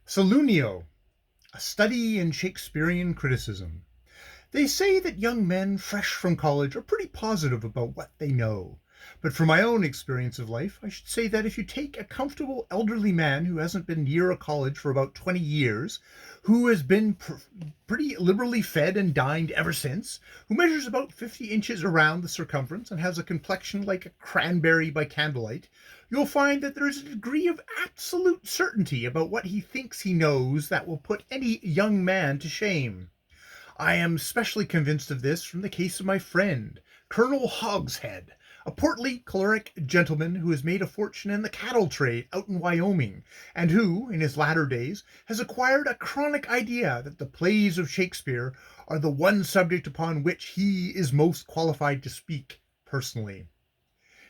Solunio, a study in Shakespearean criticism. They say that young men fresh from college are pretty positive about what they know. But from my own experience of life, I should say that if you take a comfortable elderly man who hasn't been near a college for about 20 years, who has been pretty liberally fed and dined ever since, who measures about 50 inches around the circumference and has a complexion like a cranberry by candlelight, you'll find that there is a degree of absolute certainty about what he thinks he knows that will put any young man to shame. I am specially convinced of this from the case of my friend, Colonel Hogshead, a portly, choleric gentleman who has made a fortune in the cattle trade out in Wyoming, and who, in his latter days, has acquired a chronic idea that the plays of Shakespeare are the one subject upon which he is most qualified to speak personally.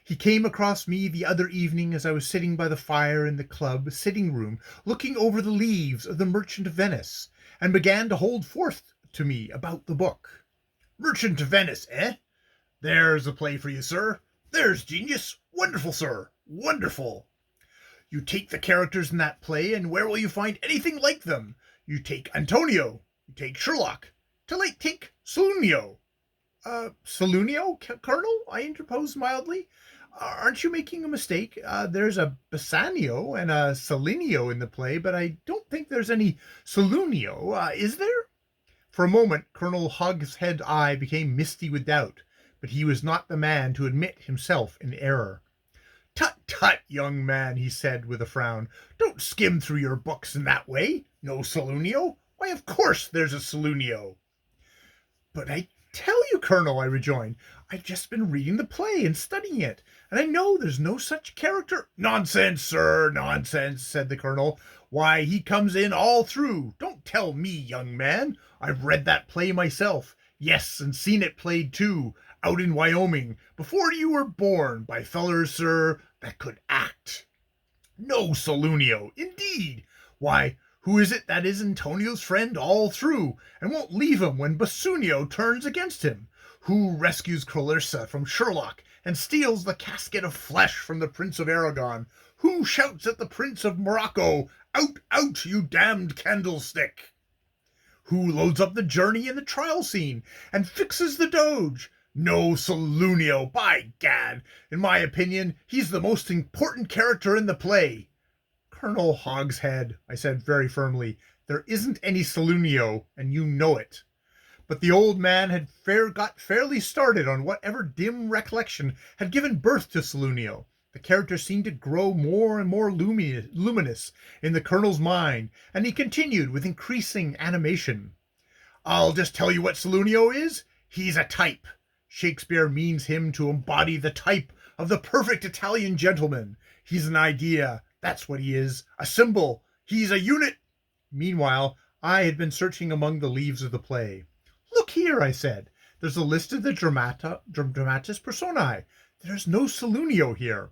He came across me the other evening as I was sitting by the fire in the club sitting room, looking over the leaves of the Merchant of Venice, and began to hold forth to me about the book. Merchant of Venice, eh? There's a play for you, sir. There's genius. Wonderful, sir. Wonderful. You take the characters in that play, and where will you find anything like them? You take Antonio. You take Sherlock. Take Solunio. Solunio, Colonel? I interposed mildly. Aren't you making a mistake? There's a Bassanio and a Selenio in the play, but I don't think there's any Solunio. Is there? For a moment, Colonel Hogshead's eye became misty with doubt, but he was not the man to admit himself in error. Tut, tut, young man, he said with a frown. Don't skim through your books in that way. No Solunio? Why, of course there's a Solunio. But I tell you, Colonel, I rejoined, I've just been reading the play and studying it, and I know there's no such character. Nonsense, sir, nonsense, said the Colonel. Why, he comes in all through. Don't tell me, young man. I've read that play myself. Yes, and seen it played too, out in Wyoming, before you were born, by fellers, sir, that could act. No Solunio, indeed. Why, who is it that is Antonio's friend all through, and won't leave him when Bassanio turns against him? Who rescues Clarissa from Sherlock, and steals the casket of flesh from the Prince of Aragon? Who shouts at the Prince of Morocco, Out, out, you damned candlestick? Who loads up the journey in the trial scene, and fixes the Doge? No Solunio, by gad! In my opinion, he's the most important character in the play. Colonel Hogshead, I said very firmly, there isn't any Solunio, and you know it. But the old man had got fairly started on whatever dim recollection had given birth to Solunio. The character seemed to grow more and more luminous in the colonel's mind, and he continued with increasing animation. I'll just tell you what Solunio is. He's a type. Shakespeare means him to embody the type of the perfect Italian gentleman. He's an idea. That's what he is. A symbol. He's a unit. Meanwhile, I had been searching among the leaves of the play. Look here, I said. There's a list of the dramatis personae. There's no Solunio here.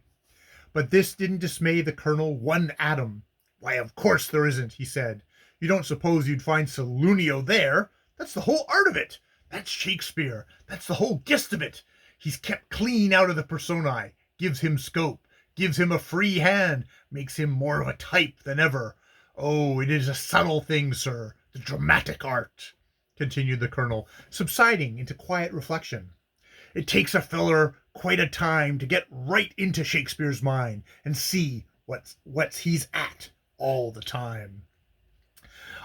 But this didn't dismay the colonel one atom. Why, of course there isn't, he said. You don't suppose you'd find Solunio there? That's the whole art of it. That's Shakespeare. That's the whole gist of it. He's kept clean out of the personae, gives him scope, gives him a free hand, makes him more of a type than ever. Oh, it is a subtle thing, sir, the dramatic art, continued the colonel, subsiding into quiet reflection. It takes a feller quite a time to get right into Shakespeare's mind and see what's he's at all the time.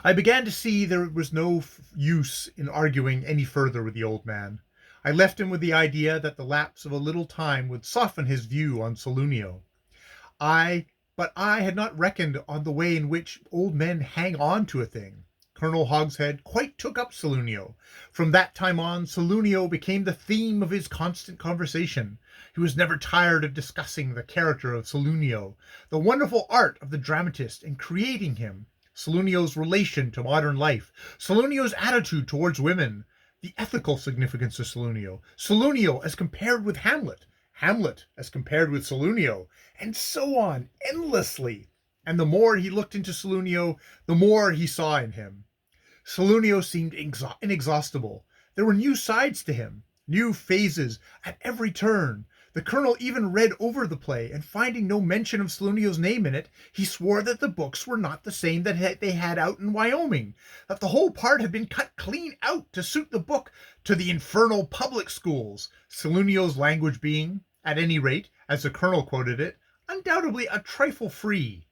I began to see there was no use in arguing any further with the old man. I left him with the idea that the lapse of a little time would soften his view on Solunio. But I had not reckoned on the way in which old men hang on to a thing. Colonel Hogshead quite took up Solunio. From that time on, Solunio became the theme of his constant conversation. He was never tired of discussing the character of Solunio, the wonderful art of the dramatist in creating him, Solunio's relation to modern life, Solunio's attitude towards women, the ethical significance of Solunio, Solunio as compared with Hamlet, Hamlet as compared with Solunio, and so on, endlessly. And the more he looked into Solunio, the more he saw in him. Solunio seemed inexhaustible. There were new sides to him, new phases at every turn. The colonel even read over the play, and finding no mention of Salunio's name in it, he swore that the books were not the same that they had out in Wyoming, that the whole part had been cut clean out to suit the book to the infernal public schools, Salunio's language being, at any rate, as the colonel quoted it, undoubtedly a trifle free.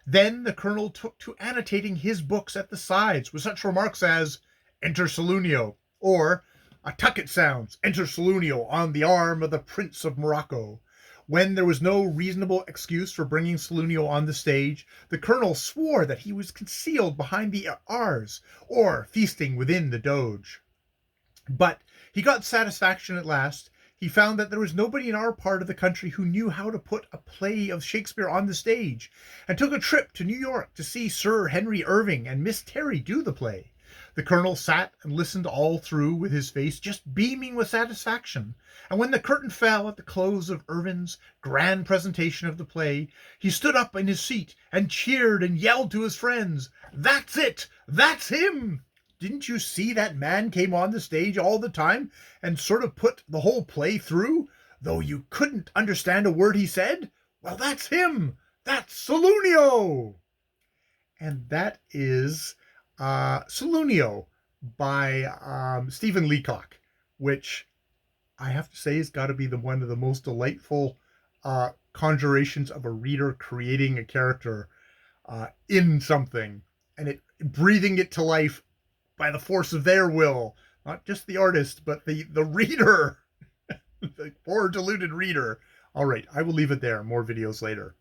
Then the colonel took to annotating his books at the sides with such remarks as, "Enter Salunio," or "A tucket sounds, enter Salunio on the arm of the Prince of Morocco." When there was no reasonable excuse for bringing Salunio on the stage, the colonel swore that he was concealed behind the R's, or feasting within the Doge. But he got satisfaction at last. He found that there was nobody in our part of the country who knew how to put a play of Shakespeare on the stage, and took a trip to New York to see Sir Henry Irving and Miss Terry do the play. The colonel sat and listened all through with his face just beaming with satisfaction, and when the curtain fell at the close of Irving's grand presentation of the play, he stood up in his seat and cheered and yelled to his friends, "That's it! That's him! Didn't you see that man came on the stage all the time and sort of put the whole play through, though you couldn't understand a word he said? Well, that's him! That's Salunio!" And that is Salunio by Stephen Leacock, which I have to say has got to be one of the most delightful conjurations of a reader creating a character in something and breathing it to life by the force of their will, not just the artist, but the reader, the poor deluded reader. All right, I will leave it there. More videos later.